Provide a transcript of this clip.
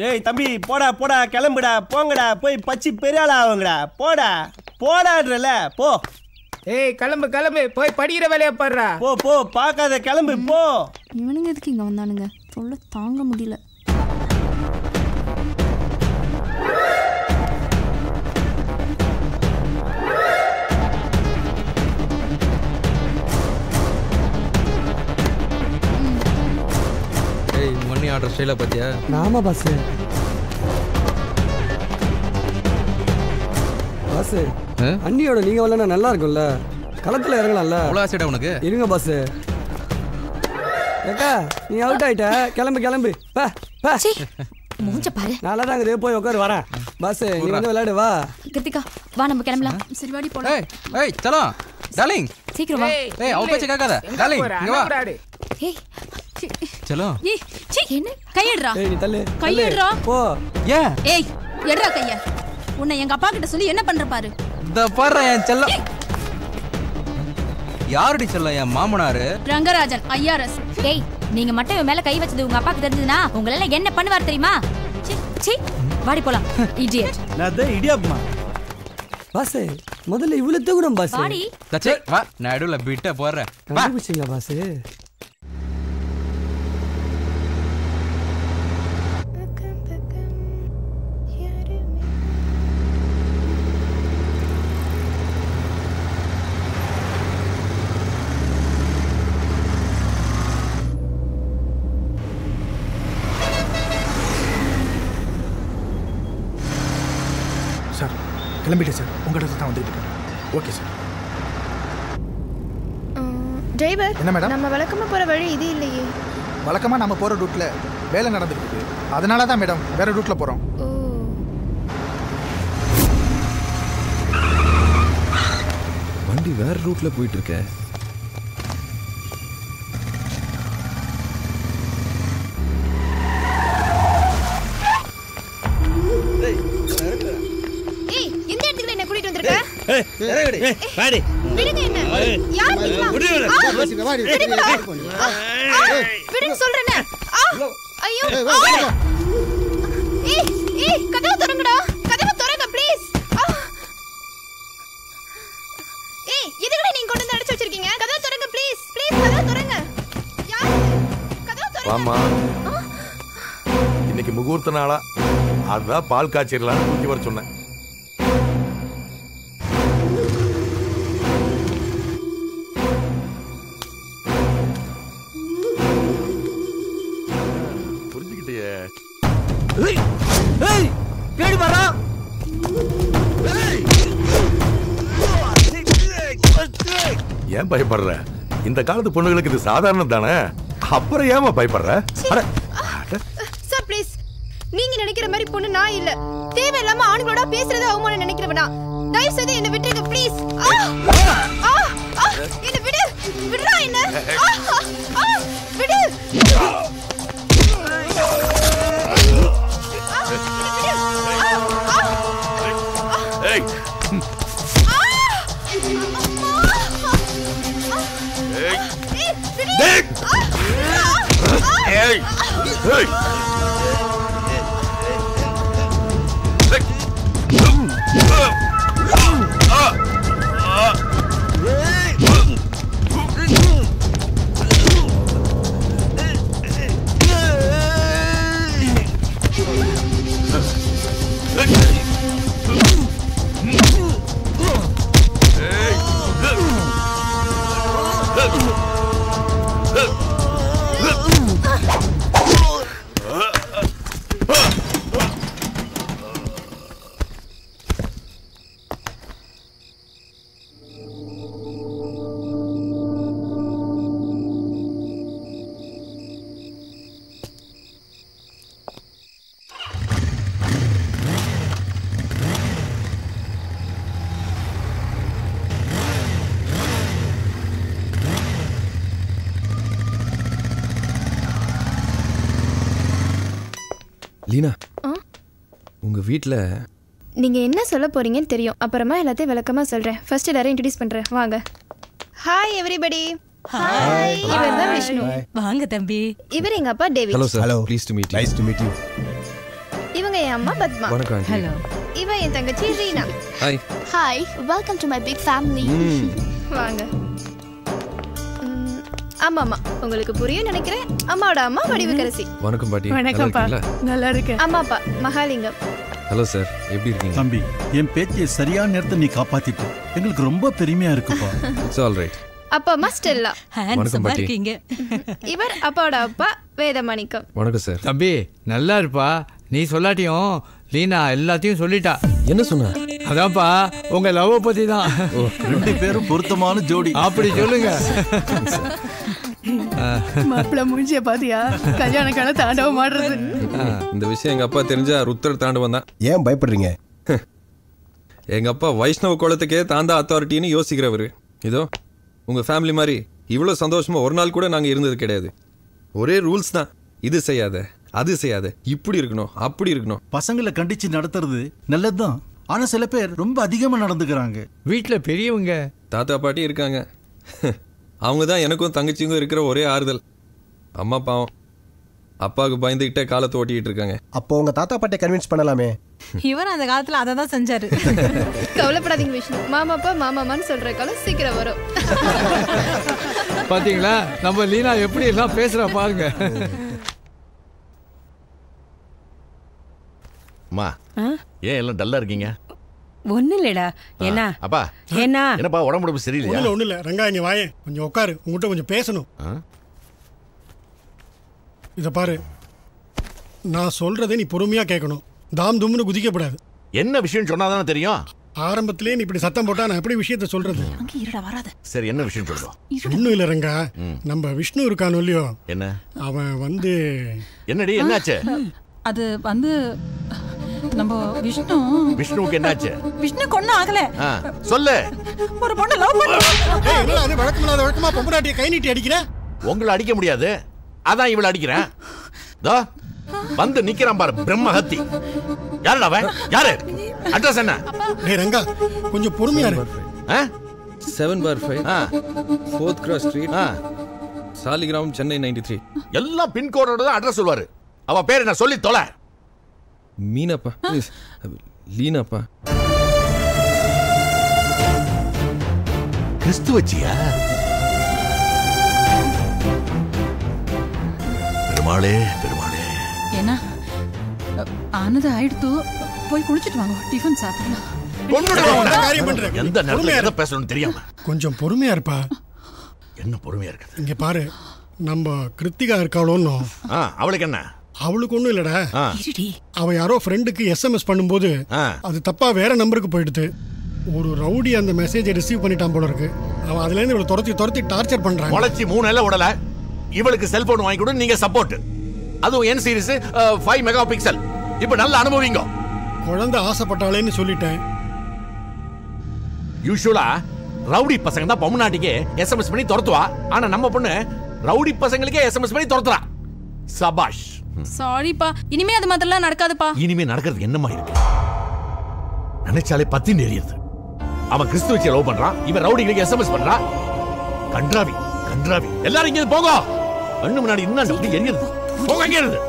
ஏய் தம்பி போடா போடா கிளம்புடா போங்கடா போய் பச்சி பெரிய ஆளா ஆகுங்கடா போடா போடான்றல போ. ஏய் கிளம்பு கிளம்பு போய் படிக்கிற வேலையை பாடுறா. போ போ பார்க்காத கிளம்பு போ. இவனுங்க எதுக்கு இங்கே வந்தானுங்க சொல்ல தாங்க முடியல. ஏய் மணி ஆர்டர் ஸ்டைல பாத்தியா? நாம பாஸ் பாஸ் அண்ணியோட நீங்க வரலன்னா நல்லா இருக்கும்ல, களத்துல இறங்கலாம்ல. அவ்வளோ ஆசைடா உனக்கு? இருங்க பாஸ். ஏக்கா நீ அவுட் ஆயிட்ட, கிளம்பு கிளம்பு பா பா. மூஞ்ச பாரு. நல்லா தான் இருக்குது, போய் உட்காரு வரேன். பாஸ் நீ வந்து விளையாடு வா. கிருத்திகா வா நம்ம கிளம்பலாம். சரி வாடி போலாம். ஏய் ஏய் சலோ டார்லிங் சீக்கிரம் வா. ஏய் அவ பேச்ச கேட்காத டார்லிங் இங்க வா. ஏய் சலோ ஏய் சீ என்ன கையடறா. ஏய் நீ தள்ளு கையடறா போ. ஏ ஏய் எடறா கைய. உன்னை எங்க அப்பா கிட்ட சொல்லி என்ன பண்ற பாரு. இந்த பாரு என் செல்லம். யாருடி செல்லம்? என் மாமனாரு ரங்கராஜன் ஐஆர்எஸ். ஏய் நீங்க மட்டும் இவன் மேல கை வச்சது உங்க அப்பாக்கு தெரிஞ்சதுனா உங்கள எல்லாம் என்ன பண்ணுவார் தெரியுமா? சீ வாடி போலாம். இடியட். நான் இடியாப்மா. பாஸ் முதல்ல இவ்வளவு தூக்குறோம் பாஸ். வாடி. தச்சே வா நடுவுல பிட்ட போறேன். வா கண்டுபிடிச்சீங்க பாஸ். சார் கிளம்பிட்டேன் சார், உங்கள்கிட்ட தான் வந்துட்டு இருக்கேன். Okay sir. டிரைவர் என்ன மேடம்? நம்ம வழக்கமாக போகிற வழி இது இல்லையே. வழக்கமாக நம்ம போகிற ரூட்டில் வேலை நடந்துட்டு இருக்கு, அதனால தான் மேடம் வேற ரூட்டில் போகிறோம். ஓ வண்டி வேற ரூட்ல போயிட்டு இருக்க. ஏய் இந்த இடத்துக்கு என்ன கூட்டிட்டு வந்திருக்க? ஏய் வாடி விடுங்க என்ன யார் நீங்களா? விடுங்க சொல்றேனே. ஐயோ ஏய் ஏய் கதவு திறங்கடா, கதவு திறங்க ப்ளீஸ். ஏய் இதுல நீங்க கொண்டு வந்து அடைச்சு வச்சிருக்கீங்க, கதவு திறங்க ப்ளீஸ் ப்ளீஸ் கதவு திறங்க. யார் கதவு திறங்க. வாமா இன்னைக்கு முகூர்த்த நாளா, அதான் பால் காய்ச்சிடலான்னு கூட்டி வர சொன்னேன். புரிஞ்சுக்கிட்டியே? பேடி வரா. ஏன் பயப்படுற? இந்த காலத்து பொண்ணுங்களுக்கு இது சாதாரணம் தானே, அப்புறம் ஏமா பயப்படுற? சார் ப்ளீஸ், நீங்க நினைக்கிற மாதிரி பொண்ணு நான் இல்ல. தேவையில்லாம ஆண்களோட பேசுறது அவமானம் நினைக்கிறவனா. தயவு செய்து என்ன விட்டுருங்க ப்ளீஸ். என்ன விடு, விடுறா என்ன. விடு. ஏய் ஏய் ஏய் லீனா உங்க வீட்ல நீங்க என்ன சொல்ல போறீங்கன்னு தெரியும், அப்புறமா எல்லாத்தையும் விளக்கமா சொல்றேன். ஃபர்ஸ்ட் எல்லாரையும் இன்ட்ரோ듀ஸ் பண்றேன், வாங்க. Hi everybody. ஹாய், இவர் தான் விஷ்ணு. வாங்க தம்பி. இவர் எங்க அப்பா David. Hello sir. Please to meet you. Nice to meet you. இவங்க என் அம்மா பத்மா. வணக்கம் ஹலோ. இவ என் தங்கச்சி Reena. Hi. Hi, welcome to my big family. வாங்க. ஆமாமா, உங்களுக்கு புரியும் நினைக்கிறேன். அம்மாவோட அம்மா வடிவுக்கரசி. வணக்கம் பாட்டி. வணக்கம்ப்பா. நல்லா இருக்கேன். அம்மாப்பா மகாலிங்கம். ஹலோ சார், எப்படி இருக்கீங்க? தம்பி, என் பேத்தியை சரியான நேரத்தை நீ காப்பாத்திட்டு எங்களுக்கு ரொம்ப பெருமையா இருக்குப்பா. It's all right. அப்பா அம்மா ஸ்டெல்லா. வணக்கம் பாட்டி. இவர் அப்பாவோட அப்பா வேதமாணிக்கம். வணக்கம் சார். தம்பி நல்லா இருப்பா. நீ சொல்லாட்டியும் லீனா எல்லாத்தையும் சொல்லிட்டா. என்ன சொன்னா? அதான்ப்பா உங்க லவ் பத்தி தான். ரெண்டு பேரும் பொருத்தமான ஜோடி. அப்படி சொல்லுங்க. மாப்பிள்ள மூஞ்சிய பாத்தியா? கல்யாண கால தாண்டவம் ஆடுறது. இந்த விஷயம் எங்க அப்பா தெரிஞ்சா ருத்ர தாண்டவம் தான். ஏன் பயப்படுறீங்க? எங்க அப்பா வைஷ்ணவ குலத்துக்கே தாண்டா அத்தாரிட்டின்னு யோசிக்கிறவரு. இதோ உங்க ஃபேமிலி மாதிரி இவ்வளவு சந்தோஷமா ஒரு நாள் கூட நாங்க இருந்தது கிடையாது. ஒரே ரூல்ஸ் தான். இது செய்யாத, அது செய்யாத, இப்படி இருக்கணும், அப்படி இருக்கணும். பசங்களை கண்டிச்சு நடத்துறது நல்லதுதான். ஆனா சில பேர் ரொம்ப அதிகமா நடந்துக்கிறாங்க. வீட்டுல பெரியவங்க தாத்தா பாட்டி இருக்காங்க. அவங்க தான் எனக்கும் தங்கச்சிக்கும் இருக்கிற ஒரே ஆறுதல். அம்மா பாவம் அப்பாவுக்கு பயந்துகிட்டே காலத்தை ஓட்டிட்டு இருக்காங்க. அப்போ உங்க தாத்தா பாட்டியை கன்வின்ஸ் பண்ணலாமே. இவர் அந்த காலத்துல அதை தான் செஞ்சாரு. கவலைப்படாதீங்க விஷ்ணு, மாமாப்பா மாமாமான்னு சொல்ற காலம் சீக்கிரம் வரும். பாத்தீங்களா நம்ம லீனா எப்படி எல்லாம் பேசுறா பாருங்க. அம்மா, ஏன் எல்லாம் டல்லா இருக்கீங்க? ஒண்ணு இல்லடா. என்ன அப்பா என்ன என்னப்பா உடம்பு சரியில்லையா? ஒண்ணு இல்ல ரங்கா, இங்க வாயே, கொஞ்சம் உட்காரு, உங்ககிட்ட கொஞ்சம் பேசணும். இத பாரு, நான் சொல்றதை நீ பொறுமையா கேட்கணும். தாம் தும்னு குதிக்கப்படாது. என்ன விஷயம் சொன்னாதானே தெரியும். ஆரம்பத்திலே நீ இப்படி சத்தம் போட்டா நான் எப்படி விஷயத்த சொல்றது? சரி, என்ன விஷயம் சொல்றோம்? ஒண்ணும் இல்ல ரங்கா, நம்ம விஷ்ணு இருக்கானோ இல்லையோ, என்ன அவன் வந்து என்னடி என்னாச்சு? அது வந்து நம்ம விஷ்ணுவுக்கு என்னாச்சு? விஷ்ணு கொன்ன ஆகல. சொல்லு. ஒரு பொண்ணு லவ் பண்ணி. ஏய், என்னடா அது வழக்கமில்லாத வழக்கமா பொம்பராட்டியை கை நீட்டி அடிக்கிற? உங்களை அடிக்க முடியாது, அதான் இவளை அடிக்கிறேன். தோ வந்து நிக்கிறான் பாரு பிரம்மஹத்தி. யாருடா அவன்? யாரு? அட்ரஸ் என்ன? டேய் ரங்கா, கொஞ்சம் பொறுமையா இரு. 7/5 4th Cross Street, Saligramam, Chennai 93. எல்லாம் பின்கோடோட தான் அட்ரஸ் சொல்வாரு. அவ பேர் என்ன சொல்லி தொலை. மீனாப்பா, லீனாப்பா. கிறிஸ்துவச்சியா? பெருமாளே பெருமாளே. என்ன ஆனது ஆயிடுத்து. போய் குளிச்சிட்டு வாங்க, டிஃபன் சாப்பிடலாம். எந்த நேரத்துல எதை பேசணும்னு தெரியாம. கொஞ்சம் பொறுமையா இருப்பா. என்ன பொறுமையா இருக்கு? இங்க பாரு, நம்ம கிருத்திகா இருக்காளோன்னு. அவளுக்கு என்ன? அவளுக்கு ஒண்ணும் இல்லடா. அவ யாரோ ஃப்ரெண்டுக்கு SMS பண்ணும்போது அது தப்பா வேற நம்பருக்கு போயிடுது. ஒரு ரவுடி அந்த மெசேஜை ரிசீவ் பண்ணிட்டான் போல இருக்கு. அவன் அதுல இருந்து இவளை துரத்தி டார்ச்சர் பண்றான். முளைச்சி 3 நாள்ல உடல. இவளுக்கு செல்போன் வாங்கி கொடு, நீங்க சப்போர்ட். அதுவும் N சீரிஸ் 5 மெகா பிக்சல். இப்ப நல்ல அனுபவிங்க. குழந்தை ஆசைப்பட்டாளேன்னு சொல்லிட்டேன். யூசுவலா ரவுடி பசங்க தான் பொம்னாட்டிக்கு SMS பண்ணி துரத்துவா. ஆனா நம்ம பொண்ணு ரவுடி பசங்களுக்கே SMS பண்ணி துரத்துறா. சபாஷ். சாரிப்பா, இனிமே அது மாதிரிலாம் நடக்காதுப்பா. இனிமே நடக்கிறது என்னமா இருக்கு? நினைச்சாலே பத்தின்னு எரியுது. அவன் கிறிஸ்துவச்சியை லவ் பண்றான், இவன் ரவுடிகளுக்கு SMS பண்றான். கன்றாவி கன்றாவி. எல்லாரும் இங்க போங்க. கண்ணு முன்னாடி இன்னும் எரியுது. போங்க இங்க இருந்து.